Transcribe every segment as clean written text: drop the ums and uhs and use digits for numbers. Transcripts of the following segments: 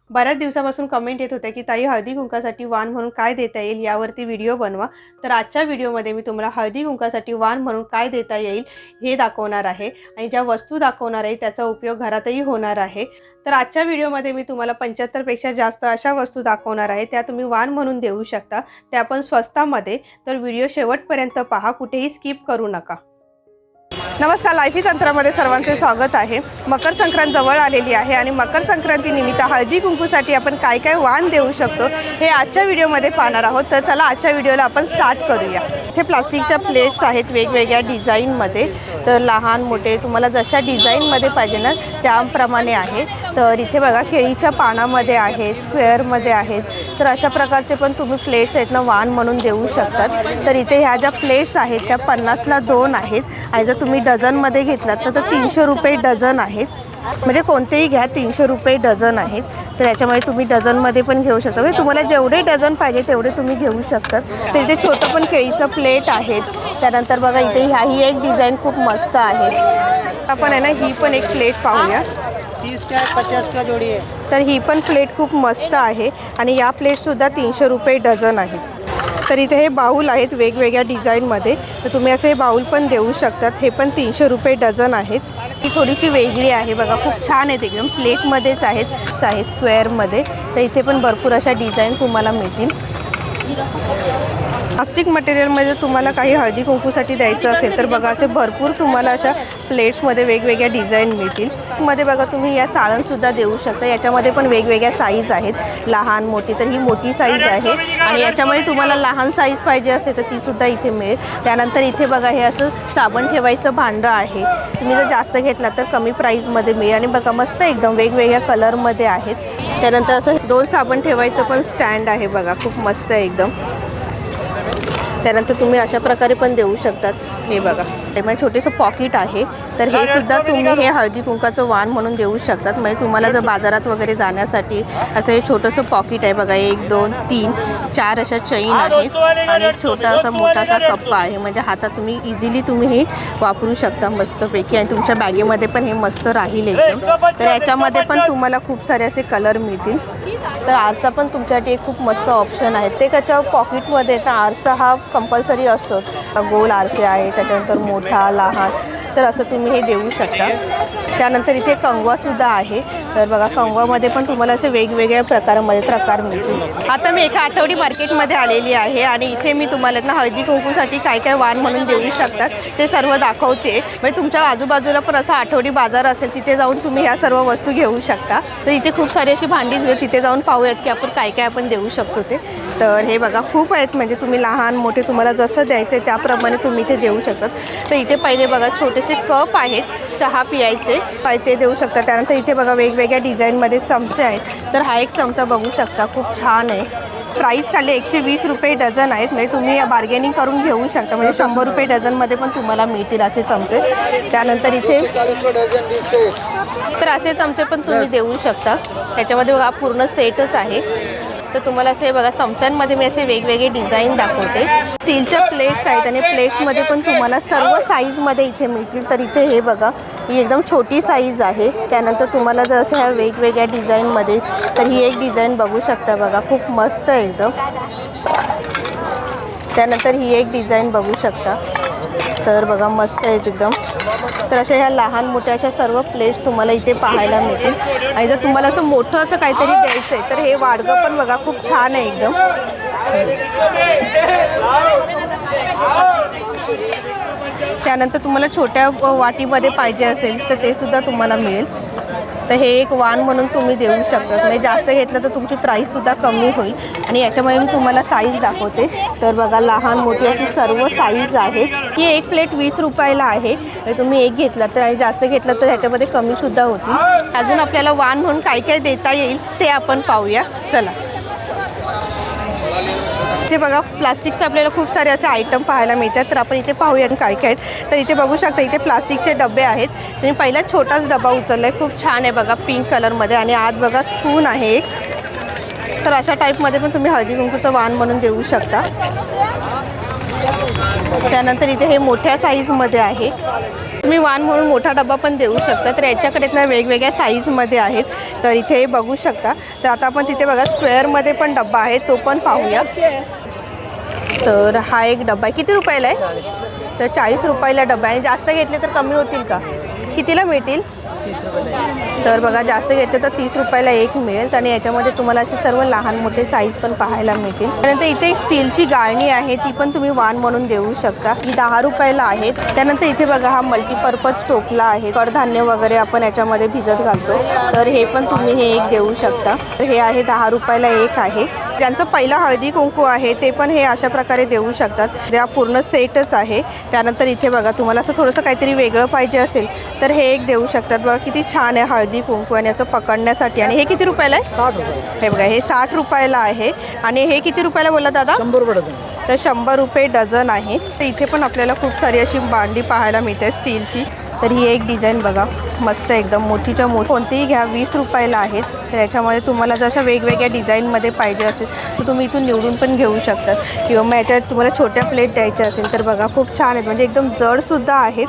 बऱ्याच दिवसापासून कमेंट येत होत्या की ताई हळदी कुंकासाठी वाण म्हणून काय देता येईल यावरती व्हिडिओ बनवा। तर आजच्या व्हिडिओमध्ये मी तुम्हाला हळदी कुंकासाठी वाण म्हणून काय देता येईल हे दाखवणार आहे आणि ज्या वस्तू दाखवणार आहे त्याचा उपयोग घरातही होणार आहे। तर आजच्या व्हिडिओमध्ये मी तुम्हाला 75 पेक्षा जास्त अशा वस्तू दाखवणार आहे त्या तुम्ही वाण म्हणून देऊ शकता, त्या पण स्वस्तामध्ये। तर व्हिडिओ शेवटपर्यंत पहा, कुठेही स्किप करू नका। नमस्कार, लाईफी तंत्रामध्ये सर्वांचे स्वागत आहे। मकर संक्रांत जवळ आलेली आहे आणि मकर संक्रांती निमित्त हळदी कुंकूसाठी आपण काय काय वाण देऊ शकतो हे आजच्या व्हिडिओमध्ये पाहणार आहोत। तर चला आजच्या व्हिडिओला आपण स्टार्ट करूया। इथे प्लास्टिकच्या प्लेट्स आहेत वेगवेगळ्या डिझाईनमध्ये, तर लहान मोठे तुम्हाला जशा डिझाईनमध्ये पाहिजे ना त्याप्रमाणे आहे। तर इथे बघा केळीच्या पानामध्ये आहेत, स्क्वेअरमध्ये आहेत, तर अशा प्रकारचे पण तुम्ही प्लेट्स आहेत ना वाण म्हणून देऊ शकतात। तर इथे ह्या ज्या प्लेट्स आहेत त्या 50ला 2 आहेत आणि जर तुम्ही डझनमध्ये घेतलात तर 300 रुपये डझन आहेत। म्हणजे कोणतेही घ्या 300 रुपये डझन आहेत। तर याच्यामध्ये तुम्ही डझनमध्ये पण घेऊ शकता, म्हणजे तुम्हाला जेवढे डझन पाहिजे तेवढे तुम्ही घेऊ शकतात। तर इथे छोटं पण केळीचं प्लेट आहेत। त्यानंतर बघा इथे ही एक डिझाईन खूप मस्त आहे। आपण आहे ना ही पण एक प्लेट पाहूया, 30 का 50 का जोड़ी है। तर ही पण प्लेट खूप मस्त आहे आणि या प्लेटसुद्धा 300 रुपये डझन आहेत। तर इथे हे बाउल आहेत वेगवेगळ्या डिझाईनमध्ये, तर तुम्ही असे बाउल पण देऊ शकतात। हे पण 300 रुपये डझन आहेत। ही थोडीशी वेगळी आहे बघा, खूप छान आहेत, एकदम प्लेटमध्येच आहेत, आहे स्क्वेअरमध्ये। तर इथे पण भरपूर अशा डिझाईन तुम्हाला मिळतील। प्लास्टिक मटेरियलमध्ये तुम्हाला काही हळदी कुंकूसाठी द्यायचं असेल तर बघा असे भरपूर तुम्हाला अशा प्लेट्समध्ये वेगवेगळ्या डिझाईन मिळतील। मध्ये बघा तुम्ही या चाळणसुद्धा देऊ शकता, याच्यामध्ये पण वेगवेगळ्या साईज आहेत, लहान मोठी। तर ही मोठी साईज आहे आणि याच्यामध्ये तुम्हाला लहान साईज पाहिजे असेल तर तीसुद्धा इथे मिळेल। त्यानंतर इथे बघा हे असं साबण ठेवायचं भांडं आहे, तुम्ही जर जास्त घेतला तर कमी प्राईजमध्ये मिळेल आणि बघा मस्त एकदम वेगवेगळ्या कलरमध्ये आहेत। त्यानंतर असं 2 साबण ठेवायचं पण स्टँड आहे बघा, खूप मस्त आहे एकदम। त्यानंतर तुम्ही अशा प्रकारे पण देऊ शकतात। हे बघा त्यामध्ये छोटेसं पॉकेट आहे, तर हे सुद्धा तुम्ही हे हळदी कुंकाचं वाण म्हणून देऊ शकतात। म्हणजे तुम्हाला जर बाजारात वगैरे जाण्यासाठी असं हे छोटंसं पॉकेट आहे बघा, 1 2 3 4 अशा चैन आहेत आणि एक छोटा असा मोठासा कप्पा आहे, म्हणजे हातात तुम्ही इझिली तुम्ही हे वापरू शकता मस्तपैकी आणि तुमच्या बॅगेमध्ये पण हे मस्त राहील एकदम। तर याच्यामध्ये पण तुम्हाला खूप सारे असे कलर मिळतील। तर आरसा पण तुमच्यासाठी एक खूप मस्त ऑप्शन आहे। ते त्याच्या पॉकेटमध्ये ना आरसा हा कंपल्सरी असतो, गोल आरसे आहे, त्याच्यानंतर मोठा लहान, तर असं तुम्ही हे देऊ शकता। त्यानंतर इथे कंगवासुद्धा आहे, तर बघा कंगवामध्ये पण तुम्हाला असे वेगवेगळ्या प्रकार मिळतील। आता मी एका आठवडी मार्केटमध्ये आलेली आहे आणि इथे मी तुम्हाला ना हळदी कुंकूसाठी काय काय वाण म्हणून देऊ शकतात ते सर्व दाखवते। म्हणजे तुमच्या आजूबाजूला पण असा आठवडी बाजार असेल तिथे जाऊन तुम्ही ह्या सर्व वस्तू घेऊ शकता। तर इथे खूप सारी अशी भांडी, तिथे जाऊन पाहूयात की आपण काय काय आपण देऊ शकतो ते। तर हे बघा खूप आहेत, म्हणजे तुम्ही लहान मोठे तुम्हाला जसं द्यायचं आहे त्याप्रमाणे तुम्ही ते देऊ शकतात। तर इथे पहिले बघा छोटेसे कप आहेत चहा पियायचे, ते देऊ शकता। त्यानंतर इथे बघा वेगवेगळ्या डिझाईनमध्ये चमचे आहेत, तर हा एक चमचा बघू शकता, खूप छान आहे। प्राईस खाली 120 रुपये डझन आहेत, म्हणजे तुम्ही बार्गेनिंग करून घेऊ शकता, म्हणजे 100 रुपये डझनमध्ये पण तुम्हाला मिळतील असे चमचे। त्यानंतर इथे तर असे चमचे पण तुम्ही देऊ शकता, त्याच्यामध्ये बघा पूर्ण सेटच आहे। तर तुम्हाला असे बघा चमच्यांमध्ये मी असे वेगवेगळे डिझाईन दाखवते। स्टीलच्या प्लेट्स आहेत आणि प्लेट्समध्ये पण तुम्हाला सर्व साईजमध्ये इथे मिळतील। तर इथे हे बघा ही एकदम छोटी साईज आहे, त्यानंतर तुम्हाला जर अशा ह्या वेगवेगळ्या डिझाईनमध्ये, तर ही एक डिझाईन बघू शकता बघा, खूप मस्त आहे एकदम। त्यानंतर ही एक डिझाईन बघू शकता, तर बघा मस्त आहे एकदम। तर अशा ह्या लहान मोठ्या अशा सर्व प्लेट्स तुम्हाला इथे पाहायला मिळतील। आणि जर तुम्हाला असं मोठं असं काहीतरी द्यायचं आहे तर हे वाडगं पण बघा खूप छान आहे एकदम। त्यानंतर तुम्हाला छोट्या वाटीमध्ये पाहिजे असेल तर ते सुद्धा तुम्हाला मिळेल। तर हे एक वाण म्हणून तुम्ही देऊ शकता, म्हणजे जास्त घेतलं तर तुमची प्राईससुद्धा कमी होईल। आणि याच्यामध्ये मी तुम्हाला साईज दाखवते, तर बघा लहान मोठी अशी सर्व साईज आहेत। ही एक प्लेट 20 रुपयाला आहे, म्हणजे तुम्ही एक घेतला तर आणि जास्त घेतलं तर ह्याच्यामध्ये कमीसुद्धा होतील। अजून आपल्याला वाण म्हणून काय काय देता येईल ते आपण पाहूया, चला। इथे बघा प्लास्टिकचे आपल्याला खूप सारे असे आयटम पाहायला मिळतात, तर आपण इथे पाहूया काय काय आहेत। तर इथे बघू शकता इथे प्लास्टिकचे डबे आहेत, तुम्ही पहिला छोटाच डबा उचलला आहे, खूप छान आहे बघा पिंक कलरमध्ये आणि आत बघा स्पून आहे। तर अशा टाईपमध्ये पण तुम्ही हळदी कुंकूचं वाण म्हणून देऊ शकता। त्यानंतर इथे हे मोठ्या साईजमध्ये आहे, तुम्ही वाण म्हणून मोठा डबा पण देऊ शकता. तर याच्याकडे ना वेगवेगळ्या साईजमध्ये आहेत. तर इथे बघू शकता. तर आता आपण तिथे बघा स्क्वेअरमध्ये पण डब्बा आहे, तो पण पाहूया. तर हा एक डब्बा आहे. किती रुपयाला आहे? तर 40 रुपयाला डब्बा आहे. जास्त घेतले तर कमी होतील का? कितीला मिळतील? तर बघा जास्त घेतले तर 30 रुपयाला एक मिळेल. आणि याच्यामध्ये तुम्हाला असे सर्व लहान मोठे साईज पण पाहायला मिळतील. त्यानंतर इथे एक स्टीलची गाळणी आहे, ती पण तुम्ही वाण म्हणून देऊ शकता. ही 10 रुपयाला आहे. त्यानंतर इथे बघा हा मल्टीपर्पज टोपला आहे, कडधान्य वगैरे आपण याच्यामध्ये भिजत घालतो. तर हे पण तुम्ही हे एक देऊ शकता. तर हे आहे 10 रुपयाला एक आहे. ज्यांचं पहिला हळदी कुंकू आहे ते पण हे अशा प्रकारे देऊ शकतात. त्या पूर्ण सेटच आहे. त्यानंतर इथे बघा तुम्हाला असं थोडंसं काहीतरी वेगळं पाहिजे असेल तर हे एक देऊ शकतात. बघा किती छान आहे हळदी कुंकू आणि असं पकडण्यासाठी. आणि हे किती रुपयाला आहे? 60 रुपये. हे बघा हे 60 रुपयाला आहे. आणि हे किती रुपयाला बोला दादा? 100 रुपये डझन. तर 100 रुपये डझन आहे. तर इथे पण आपल्याला खूप सारी अशी भांडी पाहायला मिळते स्टीलची. तर ही एक डिझाईन बघा मस्त एकदम मोठीच्या मोठी. कोणतीही घ्या 20 रुपयाला आहेत. तर याच्यामध्ये तुम्हाला जशा वेगवेगळ्या डिझाईनमध्ये पाहिजे असेल तर तुम्ही इथून निवडून पण घेऊ शकतात. किंवा मग याच्यात तुम्हाला छोट्या प्लेट द्यायच्या असेल तर बघा खूप छान आहेत, म्हणजे एकदम जडसुद्धा आहेत.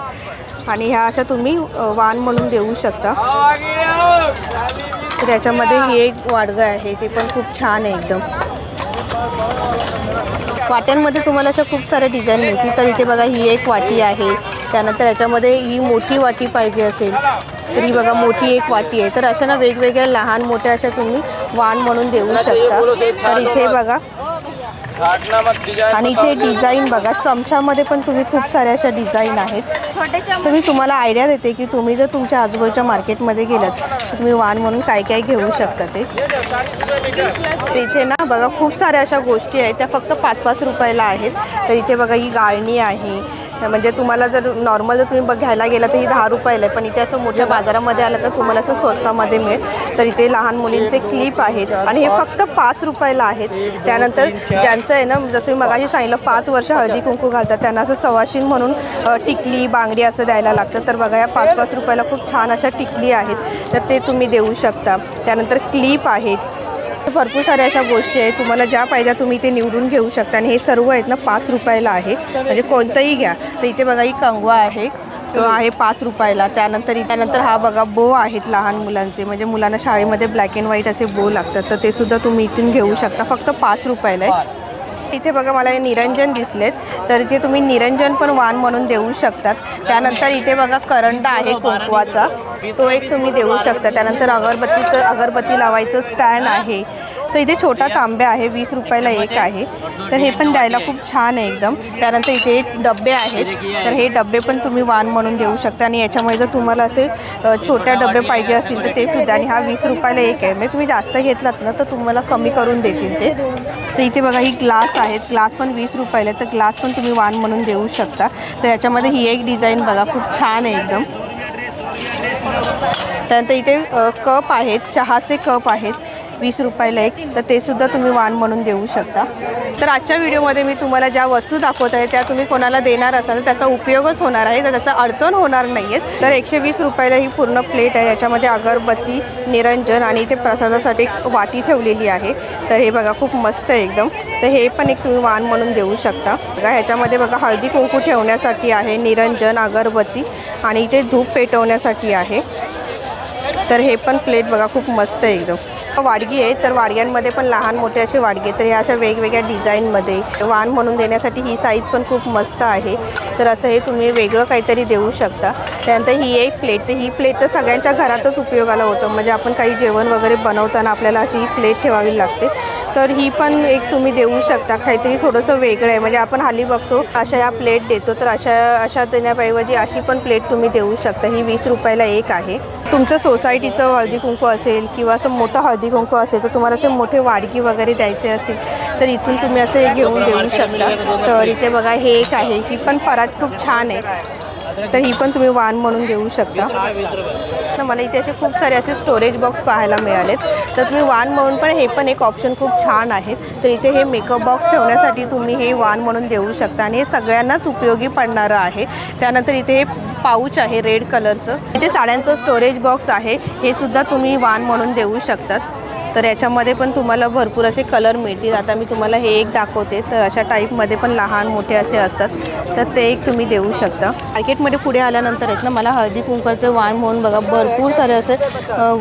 आणि ह्या अशा तुम्ही वाण म्हणून देऊ शकता. तर याच्यामध्ये ही एक वाडगं आहे, ते पण खूप छान आहे एकदम. वाट्यांमध्ये तुम्हाला अशा खूप साऱ्या डिझाईन मिळतील. तर इथे बघा ही एक वाटी आहे. त्यानंतर याच्यामध्ये ही मोठी वाटी पाहिजे असेल तर ही बघा मोठी एक वाटी आहे. तर अशा ना वेगवेगळ्या लहान मोठ्या अशा तुम्ही वाण म्हणून देऊ शकता. तर इथे बघा आणि इथे डिझाईन बघा चमच्यामध्ये पण तुम्ही खूप साऱ्या अशा डिझाईन आहेत. तर मी तुम्हाला आयडिया देते की तुम्ही जर तुमच्या आजूबाजूच्या मार्केटमध्ये गेलात तर तुम्ही वाण म्हणून काय काय घेऊ शकता ते. तर इथे ना बघा खूप साऱ्या अशा गोष्टी आहेत, त्या फक्त 5-5 रुपयाला आहेत. तर इथे बघा ही गाळणी आहे. म्हणजे तुम्हाला जर नॉर्मल जर तुम्ही घ्यायला गेला तर ही 10 रुपयाला आहे, पण इथे असं मोठ्या बाजारामध्ये आलं तर तुम्हाला असं स्वस्तामध्ये मिळेल. तर इथे लहान मुलींचे क्लिप आहेत आणि हे फक्त 5 रुपयाला आहेत. त्यानंतर ज्यांचं आहे ना, जसं मी मगाशी सांगितलं 5 वर्ष हळदी कुंकू घालतात त्यांना असं सवाशीण म्हणून टिकली बांगडी असं द्यायला लागतं. तर बघा या 5-5 रुपयाला खूप छान अशा टिकली आहेत, तर ते तुम्ही देऊ शकता. त्यानंतर क्लिप आहेत. भरपूर साऱ्या अशा गोष्टी आहेत, तुम्हाला ज्या पाहिजे तुम्ही ते निवडून घेऊ शकता. आणि हे सर्व आहेत ना 5 रुपयाला आहे, म्हणजे कोणतंही घ्या. तर इथे बघा ही कंगवा आहे, तो आहे 5 रुपयाला. त्यानंतर हा बघा बो आहेत लहान मुलांचे, म्हणजे मुलांना शाळेमध्ये ब्लॅक अँड व्हाईट असे बो लागतात, तर ते सुद्धा तुम्ही इथून घेऊ शकता. फक्त 5 रुपयाला आहे. इथे बघा मला हे निरंजन दिसलेत, तर इथे तुम्ही निरंजन पण वाण म्हणून देऊ शकतात. त्यानंतर इथे बघा करंडा आहे कुंकवाचा, तो एक तुम्ही देऊ शकता. त्यानंतर अगरबत्ती लावायचं स्टँड आहे. तर इथे छोटा तांब्या आहे, 20 रुपयाला एक आहे. तर हे पण द्यायला खूप छान आहे एकदम. त्यानंतर इथे डबे आहेत, तर हे डबे पण तुम्ही वाण म्हणून देऊ शकता. आणि याच्यामुळे जर तुम्हाला असे छोट्या डबे पाहिजे असतील तर ते सुद्धा. आणि हा 20 रुपयाला एक आहे, म्हणजे तुम्ही जास्त घेतलात ना तर तुम्हाला कमी करून देतील ते. तर इथे बघा ही ग्लास आहेत, ग्लास पण 20 रुपयाला आहे. तर ग्लास पण तुम्ही वाण म्हणून देऊ शकता. तर याच्यामध्ये ही एक डिझाईन बघा खूप छान आहे एकदम. त्यानंतर इथे कप आहेत, चहाचे कप आहेत, 20 रुपयाला एक. तर ते सुद्धा तुम्ही वाण म्हणून देऊ शकता. तर आजच्या व्हिडिओमध्ये मी तुम्हाला ज्या वस्तू दाखवत आहे त्या तुम्ही कोणाला देणार असाल तर त्याचा उपयोगच होणार आहे, तर त्याचा अडचण होणार नाही आहे. तर 120 रुपयाला ही पूर्ण प्लेट आहे. याच्यामध्ये अगरबत्ती, निरंजन आणि इथे प्रसादासाठी एक वाटी ठेवलेली आहे. तर हे बघा खूप मस्त आहे एकदम. तर हे पण एक तुम्ही वाण म्हणून देऊ शकता. बघा ह्याच्यामध्ये बघा हळदी कुंकू ठेवण्यासाठी आहे, निरंजन, अगरबत्ती आणि इथे धूप पेटवण्यासाठी आहे. तर हे पण प्लेट बघा खूप मस्त आहे एकदम. वाडगी आहे, तर वाडग्यांमध्ये पण लहान मोठे असे वाडगे, तर ह्या अशा वेगवेगळ्या डिझाईनमध्ये वाण म्हणून देण्यासाठी ही साईज पण खूप मस्त आहे. तर असं हे तुम्ही वेगळं काहीतरी देऊ शकता. त्यानंतर ही एक प्लेट, तर ही प्लेट तर सगळ्यांच्या घरातच उपयोगाला होतं, म्हणजे आपण काही जेवण वगैरे बनवताना आपल्याला अशी ही प्लेट ठेवावी लागते. तर ही पण एक तुम्ही देऊ शकता. काहीतरी थोडंसं वेगळं आहे, म्हणजे आपण हल्ली बघतो अशा या प्लेट देतो, तर अशा देण्याऐवजी अशी पण प्लेट तुम्ही देऊ शकता. ही 20 रुपयाला एक आहे. तुमचं सोसायटीचं हळदी कुंकू असेल किंवा असं मोठं हळदी कुंकू असेल तर तुम्हाला असे मोठे वाडगी वगैरे द्यायचे असतील तर इथून तुम्ही असे घेऊन देऊ शकता. तर इथे बघा हे एक आहे, ही पण परात खूप छान आहे, तर ही पण तुम्ही वाण म्हणून देऊ शकता. तर मला इथे असे खूप सारे असे स्टोरेज बॉक्स पाहायला मिळालेत, तर तुम्ही वाण म्हणून पण हे पण एक ऑप्शन खूप छान आहे. तर इथे हे मेकअप बॉक्स ठेवण्यासाठी तुम्ही हे वाण म्हणून देऊ शकता आणि हे सगळ्यांनाच उपयोगी पडणारं आहे. त्यानंतर इथे हे पाऊच आहे रेड कलरचं. इथे साड्यांचं स्टोरेज बॉक्स आहे, हे सुद्धा तुम्ही वाण म्हणून देऊ शकतात. तर याच्यामध्ये पण तुम्हाला भरपूर असे कलर मिळतील. आता मी तुम्हाला हे एक दाखवते. तर अशा टाईपमध्ये पण लहान मोठे असे असतात, तर ते एक तुम्ही देऊ शकता. मार्केटमध्ये पुढे आल्यानंतर आहेत ना मला हळदी कुंकवाचं वाण म्हणून बघा भरपूर सारे असे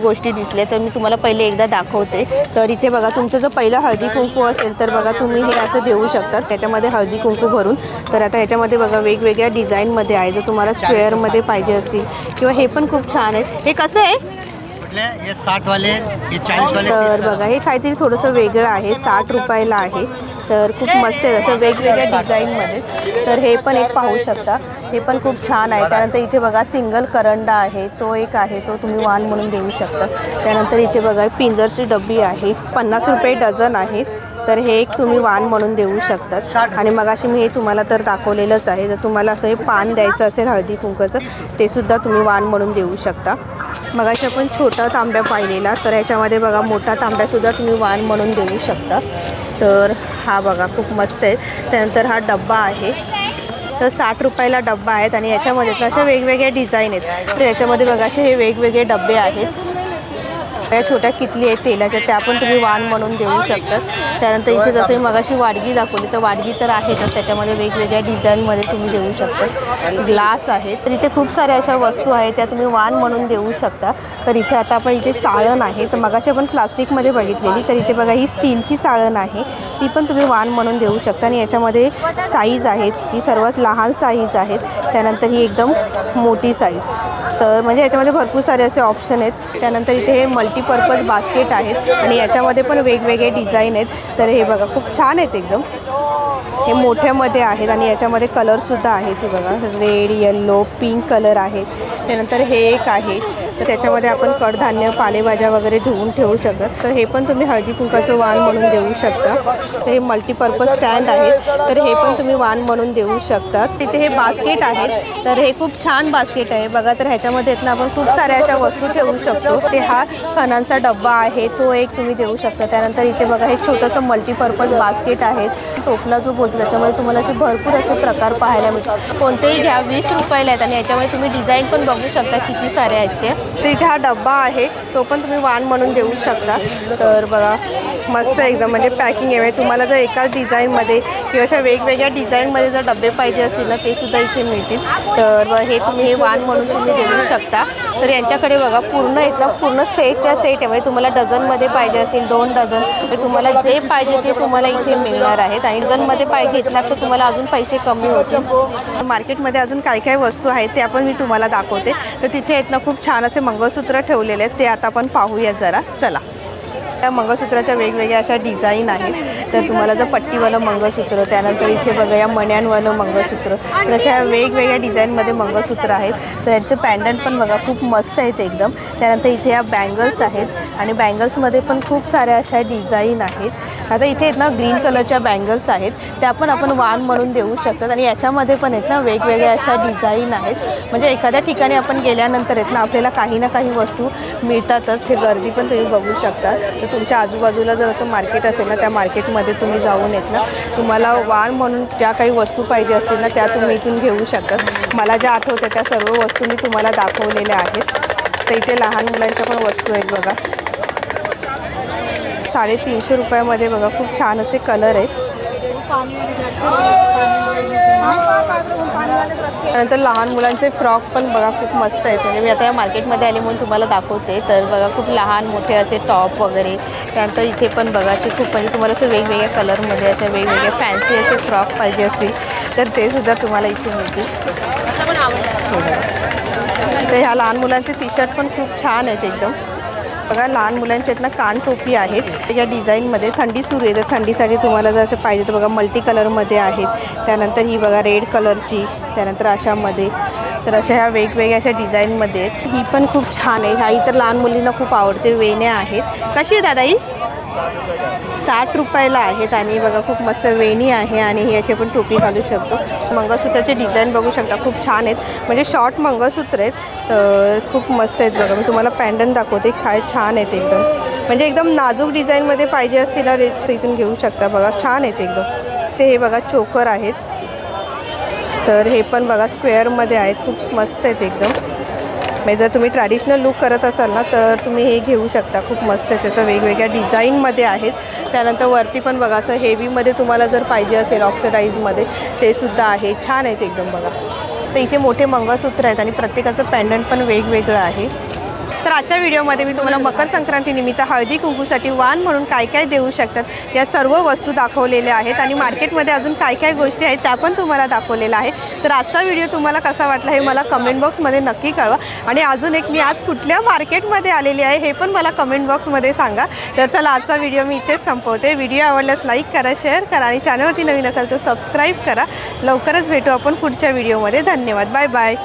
गोष्टी दिसले. तर मी तुम्हाला पहिले एकदा दाखवते. तर इथे बघा तुमचं जर पहिलं हळदी कुंकू असेल तर बघा तुम्ही हे असं देऊ शकता. त्याच्यामध्ये हळदी कुंकू भरून. तर आता ह्याच्यामध्ये बघा वेगवेगळ्या डिझाईनमध्ये आहे. जर तुम्हाला स्क्वेअरमध्ये पाहिजे असतील किंवा हे पण खूप छान आहे. हे कसं आहे? ये 60 वाले, ये 40 वाले. तर बघा हे काहीतरी थोडंसं वेगळं आहे. 60 रुपयाला आहे. तर खूप मस्त आहे अशा वेगवेगळ्या डिझाईनमध्ये. तर हे पण एक पाहू शकता. हे पण खूप छान आहे. त्यानंतर इथे बघा सिंगल करंडा आहे, तो एक आहे, तो तुम्ही वाण म्हणून देऊ शकता. त्यानंतर इथे बघा पिंजरची डब्बी आहे, 50 रुपये डझन आहे. तर हे एक तुम्ही वाण म्हणून देऊ शकतात. आणि मगाशी मी हे तुम्हाला तर दाखवलेलंच आहे. जर तुम्हाला असं हे पान द्यायचं असेल हळदी कुंकाचं, ते सुद्धा तुम्ही वाण म्हणून देऊ शकता. मगाशी आपण छोटा तांब्या पाहिलेला, तर याच्यामध्ये बघा मोठा तांब्यासुद्धा तुम्ही वाण म्हणून देऊ शकता. तर हा बघा खूप मस्त आहे. त्यानंतर हा डब्बा आहे. तर 60 रुपयाला डब्बा आहेत आणि याच्यामध्ये अशा वेगवेगळ्या डिझाईन आहेत. तर याच्यामध्ये बघा असे हे वेगवेगळे डबे आहेत. या छोट्या किटली आहेत तेलाच्या, त्या पण तुम्ही वाण म्हणून देऊ शकतात. त्यानंतर इथे जसं मी मगाशी वाडगी दाखवली, तर वाडगी तर आहेतच, त्याच्यामध्ये वेगवेगळ्या डिझाईनमध्ये तुम्ही देऊ शकता. ग्लास आहे. तर इथे खूप साऱ्या अशा वस्तू आहेत त्या तुम्ही वाण म्हणून देऊ शकता. तर इथे आता आपण इथे चाळण आहे. तर मगाशी आपण प्लास्टिकमध्ये बघितलेली, तर इथे बघा ही स्टीलची चाळण आहे, ती पण तुम्ही वाण म्हणून देऊ शकता. आणि याच्यामध्ये साईज आहेत, ही सर्वात लहान साईज आहेत. त्यानंतर ही एकदम मोठी साईज. तर म्हणजे याच्यामध्ये भरपूर सारे असे ऑप्शन आहेत. त्यानंतर इथे हे मल्टीपर्पज बास्केट आहेत आणि याच्यामध्ये पण वेगवेगळे डिझाईन आहेत. तर हे बघा खूप छान आहेत एकदम. हे मोठ्यामध्ये आहेत आणि याच्यामध्ये कलरसुद्धा आहेत. हे बघा रेड, येल्लो, पिंक कलर आहेत. त्यानंतर हे एक आहे, तर त्याच्यामध्ये आपण कडधान्य पालेभाज्या वगैरे धुवून ठेवू शकतात. तर हे पण तुम्ही हळदी कुंकाचं वाण म्हणून देऊ शकता. तर हे मल्टीपर्पज स्टँड आहे, तर हे पण तुम्ही वाण म्हणून देऊ शकता. तिथे हे बास्केट आहेत. तर हे खूप छान बास्केट आहे बघा. तर ह्याच्यामध्ये आहेत ना आपण खूप साऱ्या अशा वस्तू ठेवू शकतो. ते हा खणांचा डब्बा आहे, तो एक तुम्ही देऊ शकता. त्यानंतर इथे बघा हे छोटंसं मल्टीपर्पज बास्केट आहे. टोपला जो बोलतो त्याच्यामध्ये तुम्हाला असे भरपूर असे प्रकार पाहायला मिळतात. कोणतेही घ्या, 20 रुपयाला आहेत. आणि याच्यामध्ये तुम्ही डिझाईन पण बघू शकता किती सारे आहेत ते. तर इथे हा डब्बा आहे, तो पण तुम्ही वाण म्हणून देऊ शकता. तर बघा मस्त एकदम म्हणजे पॅकिंग आहे. तुम्हाला जर एकाच डिझाईनमध्ये किंवा अशा वेगवेगळ्या डिझाईनमध्ये जर डबे पाहिजे असतील ना, ते सुद्धा इथे मिळतील. तर हे तुम्ही हे वाण म्हणून तुम्ही देऊ शकता. तर यांच्याकडे बघा पूर्ण इथला पूर्ण सेटच्या सेट आहे. म्हणजे तुम्हाला डझनमध्ये पाहिजे असतील 2 डझन, तर तुम्हाला जे पाहिजे ते तुम्हाला इथे मिळणार आहेत. आणि डझनमध्ये घेतला तर तुम्हाला अजून पैसे कमी होतील. मार्केटमध्ये अजून काय काय वस्तू आहेत ते आपण मी तुम्हाला दाखवते. तर तिथे आहेत ना खूप छान असे मंगळसूत्र ठेवलेले आहेत, ते आता आपण पाहूया जरा. चला. त्या मंगळसूत्राच्या वेगवेगळ्या अशा डिझाईन आहेत. तर तुम्हाला जर पट्टीवालं मंगळसूत्र, त्यानंतर इथे बघा या मण्यांवालं मंगळसूत्र, तर अशा वेगवेगळ्या डिझाईनमध्ये मंगळसूत्र आहेत. तर यांचे पॅन्डंट पण बघा खूप मस्त आहेत एकदम. त्यानंतर इथे या बँगल्स आहेत आणि बँगल्समध्ये पण खूप साऱ्या अशा डिझाईन आहेत. आता इथे आहेत ना ग्रीन कलरच्या बँगल्स आहेत, त्या पण आपण वाण म्हणून देऊ शकतात. आणि याच्यामध्ये पण आहेत ना वेगवेगळ्या अशा डिझाईन आहेत. म्हणजे एखाद्या ठिकाणी आपण गेल्यानंतर आहेत ना आपल्याला काही ना काही वस्तू मिळतातच. हे गर्दी पण तुम्ही बघू शकता. तर तुमच्या आजूबाजूला जर असं मार्केट असेल ना, त्या मार्केटमध्ये तुम्ही जाऊन येत ना तुम्हाला वाण म्हणून ज्या काही वस्तू पाहिजे असतील ना त्या तुम्ही इथून घेऊ शकतात. मला ज्या आठवतं त्या सर्व वस्तू मी तुम्हाला दाखवलेल्या आहेत. तर इथे लहान मुलांच्या पण वस्तू आहेत बघा. 350 रुपयामध्ये बघा खूप छान असे कलर आहेत. त्यानंतर लहान मुलांचे फ्रॉक पण बघा खूप मस्त आहेत. म्हणजे मी आता या मार्केटमध्ये आले म्हणून तुम्हाला दाखवते. तर बघा खूप लहान मोठे असे टॉप वगैरे. त्यानंतर इथे पण बघा असे खूप म्हणजे तुम्हाला असं वेगवेगळ्या कलरमध्ये असे वेगवेगळे फॅन्सी असे फ्रॉक पाहिजे असतील तर ते सुद्धा तुम्हाला इथे मिळतील. तर ह्या लहान मुलांचे टी शर्ट पण खूप छान आहेत एकदम. बघा लहान मुलांच्या आहेत ना कान टोपी आहेत या डिझाईनमध्ये. थंडी सुरू आहे तर थंडीसाठी तुम्हाला जर असं पाहिजे तर बघा मल्टी कलरमध्ये आहेत. त्यानंतर ही बघा रेड कलरची, त्यानंतर अशामध्ये. तर अशा ह्या वेगवेगळ्या अशा डिझाईनमध्ये आहेत. ही पण खूप छान आहे. ह्याही तर लहान मुलींना खूप आवडते. वेण्या आहेत. कशी आहे दादा ही? 60 रुपयाला आहेत. आणि बघा खूप मस्त वेणी आहे आणि ही अशी आपण टोपी घालू शकतो. मंगळसूत्राचे डिझाईन बघू शकता खूप छान आहेत. म्हणजे शॉर्ट मंगळसूत्र आहेत. तर खूप मस्त आहेत बघा. मी तुम्हाला पॅन्डन दाखवते. काय छान आहेत एकदम. म्हणजे एकदम नाजूक डिझाईनमध्ये पाहिजे असतील ना तर इथून घेऊ शकता. बघा छान आहेत एकदम. ते हे बघा चोकर आहेत. तर हे पण बघा स्क्वेअरमध्ये आहेत. खूप मस्त आहेत एकदम. म्हणजे जर तुम्ही ट्रॅडिशनल लुक करत असाल ना तर तुम्ही हे घेऊ शकता. खूप मस्त आहे, त्याचं वेगवेगळ्या डिझाईनमध्ये आहेत. त्यानंतर वरती पण बघा असं हेवीमध्ये तुम्हाला जर पाहिजे असेल ऑक्सिडाईजमध्ये ते सुद्धा आहे. छान आहेत एकदम बघा. तर इथे मोठे मंगळसूत्र आहेत आणि प्रत्येकाचं पॅन्डंट पण वेगवेगळं आहे. तर आजच्या व्हिडिओमध्ये मी तुम्हाला मकर संक्रांतीनिमित्त हळदी कुंकूसाठी वाण म्हणून काय काय देऊ शकतात या सर्व वस्तू दाखवलेल्या आहेत आणि मार्केटमध्ये अजून काय काय गोष्टी आहेत त्या पण तुम्हाला दाखवलेल्या आहे. तर आजचा व्हिडिओ तुम्हाला कसा वाटला हे मला कमेंट बॉक्समध्ये नक्की कळवा. आणि अजून एक, मी आज कुठल्या मार्केटमध्ये आलेली आहे हे पण मला कमेंट बॉक्समध्ये सांगा. तर चला आजचा व्हिडिओ मी इथेच संपवते. व्हिडिओ आवडल्यास लाईक करा, शेअर करा आणि चॅनलवरती नवीन असाल तर सबस्क्राईब करा. लवकरच भेटू आपण पुढच्या व्हिडिओमध्ये. धन्यवाद. Bye bye.